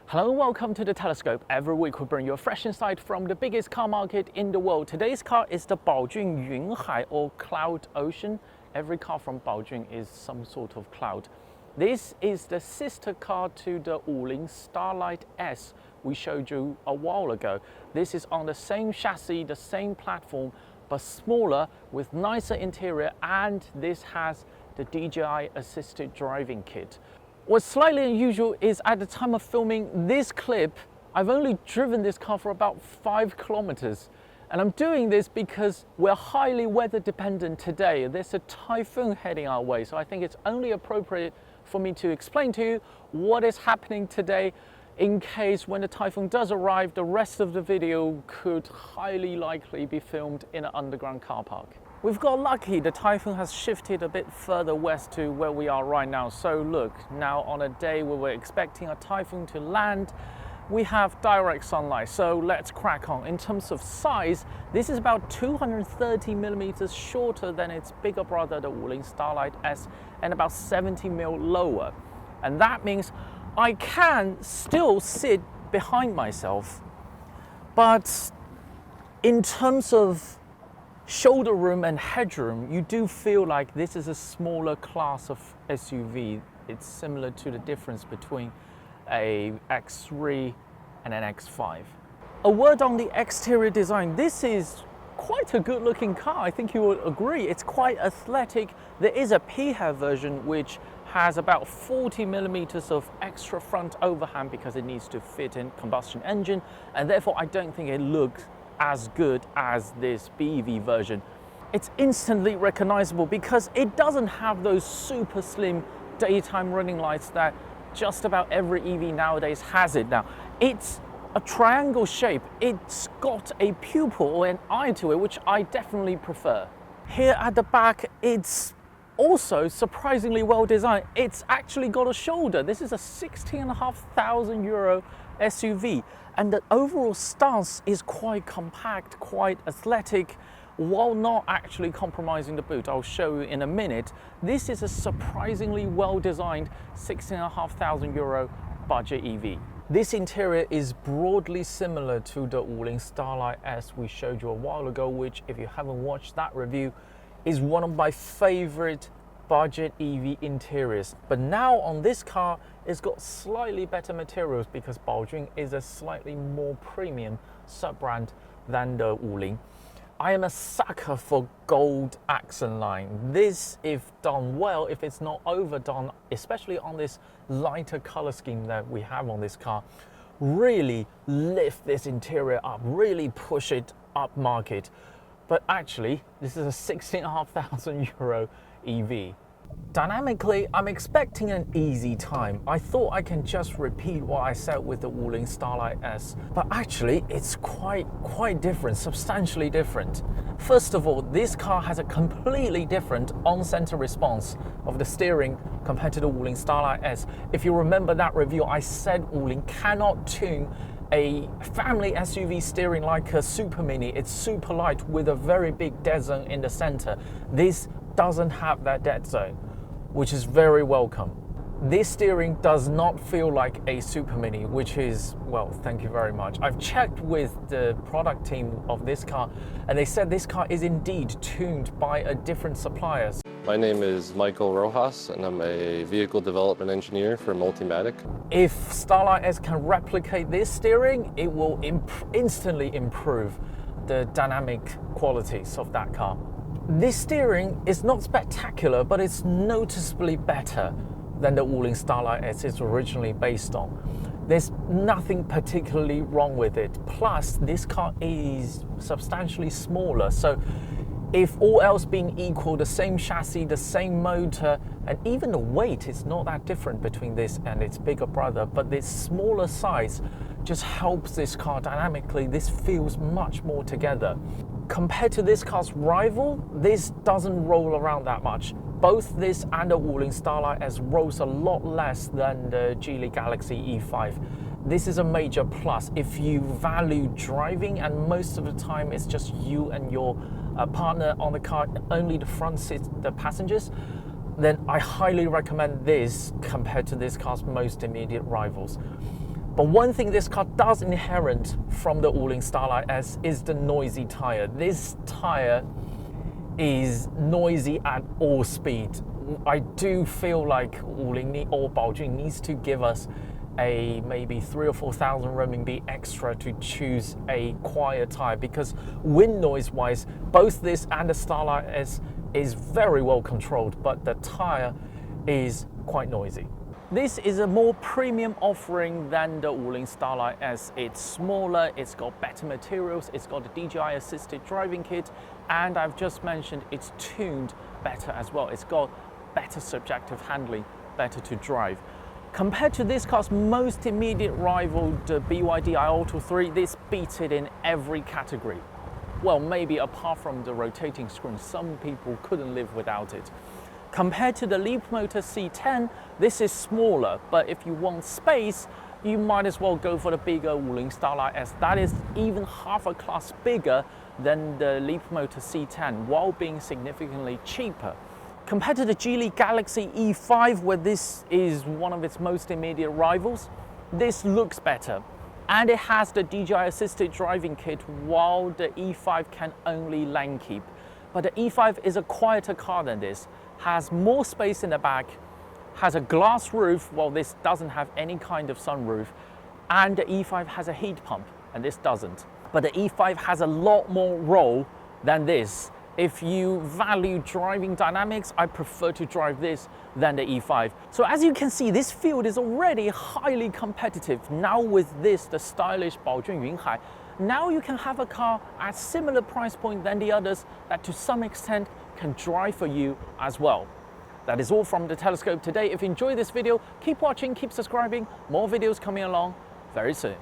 Hello and welcome to The Telescope. Every week we bring you a fresh insight from the biggest car market in the world. Today's car is the Baojun Yunhai, or Cloud Ocean. Every car from Baojun is some sort of cloud. This is the sister car to the Wuling Starlight S we showed you a while ago. This is on the same chassis, the same platform, but smaller with nicer interior, and this has the DJI assisted driving kit. What's slightly unusual is at the time of filming this clip, I've only driven this car for about 5 kilometers. And I'm doing this because we're highly weather dependent today. There's a typhoon heading our way, so I think it's only appropriate for me to explain to you what is happening today, in case when the typhoon does arrive, the rest of the video could highly likely be filmed in an underground car park. We've got lucky, the typhoon has shifted a bit further west to where we are right now. So look, now on a day where we're expecting a typhoon to land, we have direct sunlight. So let's crack on. In terms of size, this is about 230 millimeters shorter than its bigger brother, the Wuling Starlight S, and about 70 mil lower. And that means I can still sit behind myself. But in terms of shoulder room and headroom, you do feel like this is a smaller class of SUV. It's similar to the difference between a X3 and an X5. A word on the exterior design. This is quite a good looking car. I think you would agree. It's quite athletic. There is a PHEV version which has about 40 millimeters of extra front overhang because it needs to fit in combustion engine, and therefore I don't think it looks as good as this BEV version. It's instantly recognizable because it doesn't have those super slim daytime running lights that just about every EV nowadays has it now. It's a triangle shape. It's got a pupil or an eye to it, which I definitely prefer. Here at the back, it's also surprisingly well designed. It's actually got a shoulder. This is a €16,500 SUV, and the overall stance is quite compact, quite athletic, while not actually compromising the boot. I'll show you in a minute. This is a surprisingly well designed €16,500 budget EV. This interior is broadly similar to the Wuling Starlight S we showed you a while ago, which, if you haven't watched that review, is one of my favorite budget EV interiors. But now on this car, it's got slightly better materials because Baojun is a slightly more premium sub-brand than the Wuling. I am a sucker for gold accent line. This, if done well, if it's not overdone, especially on this lighter color scheme that we have on this car, really lift this interior up, really push it up market. But actually, this is a €16,500 EV. Dynamically, I'm expecting an easy time. I thought I can just repeat what I said with the Wuling Starlight S, but actually it's quite different, substantially different. First of all, this car has a completely different on-center response of the steering compared to the Wuling Starlight S. If you remember that review, I said Wuling cannot tune a family SUV steering like a Super Mini. It's super light with a very big dead zone in the center. This doesn't have that dead zone, which is very welcome. This steering does not feel like a Super Mini, which is, well, thank you very much. I've checked with the product team of this car, and they said this car is indeed tuned by a different supplier. My name is Michael Rojas, and I'm a vehicle development engineer for Multimatic. If Starlight S can replicate this steering, it will instantly improve the dynamic qualities of that car. This steering is not spectacular, but it's noticeably better than the Wuling Starlight S is originally based on. There's nothing particularly wrong with it. Plus, this car is substantially smaller, so if all else being equal, the same chassis, the same motor, and even the weight is not that different between this and its bigger brother, but this smaller size just helps this car dynamically. This feels much more together. Compared to this car's rival, this doesn't roll around that much. Both this and the Wuling Starlight S rolls a lot less than the Geely Galaxy E5. This is a major plus if you value driving, and most of the time it's just you and your partner on the car, only the front seat, the passengers. then I highly recommend this compared to this car's most immediate rivals. But one thing this car does inherit from the Wuling Starlight S is the noisy Tyre. This Tyre is noisy at all speed. I do feel like Wuling or Baojun needs to give us a maybe 3,000 or 4,000 RMB extra to choose a quiet Tyre, because wind noise wise, both this and the Starlight S is very well controlled, but the Tyre is quite noisy. This is a more premium offering than the Wuling Starlight S. It's smaller, it's got better materials, it's got a DJI assisted driving kit, and I've just mentioned it's tuned better as well. It's got better subjective handling, better to drive. Compared to this car's most immediate rival, the BYD iAuto 3, this beats it in every category. Well, maybe apart from the rotating screen, some people couldn't live without it. Compared to the Leapmotor C10, this is smaller, but if you want space, you might as well go for the bigger Wuling Starlight S. That is even half a class bigger than the Leapmotor C10, while being significantly cheaper. Compared to the Geely Galaxy E5, where this is one of its most immediate rivals, this looks better. And it has the DJI assisted driving kit, while the E5 can only lane keep. But the E5 is a quieter car than this, has more space in the back, has a glass roof, while this doesn't have any kind of sunroof, and the E5 has a heat pump, and this doesn't. But the E5 has a lot more roll than this. If you value driving dynamics, I prefer to drive this than the E5. So as you can see, this field is already highly competitive. Now with this, the stylish Baojun Yunhai, now you can have a car at similar price point than the others that to some extent can drive for you as well. That is all from the Telescope today. If you enjoyed this video, keep watching, keep subscribing. More videos coming along very soon.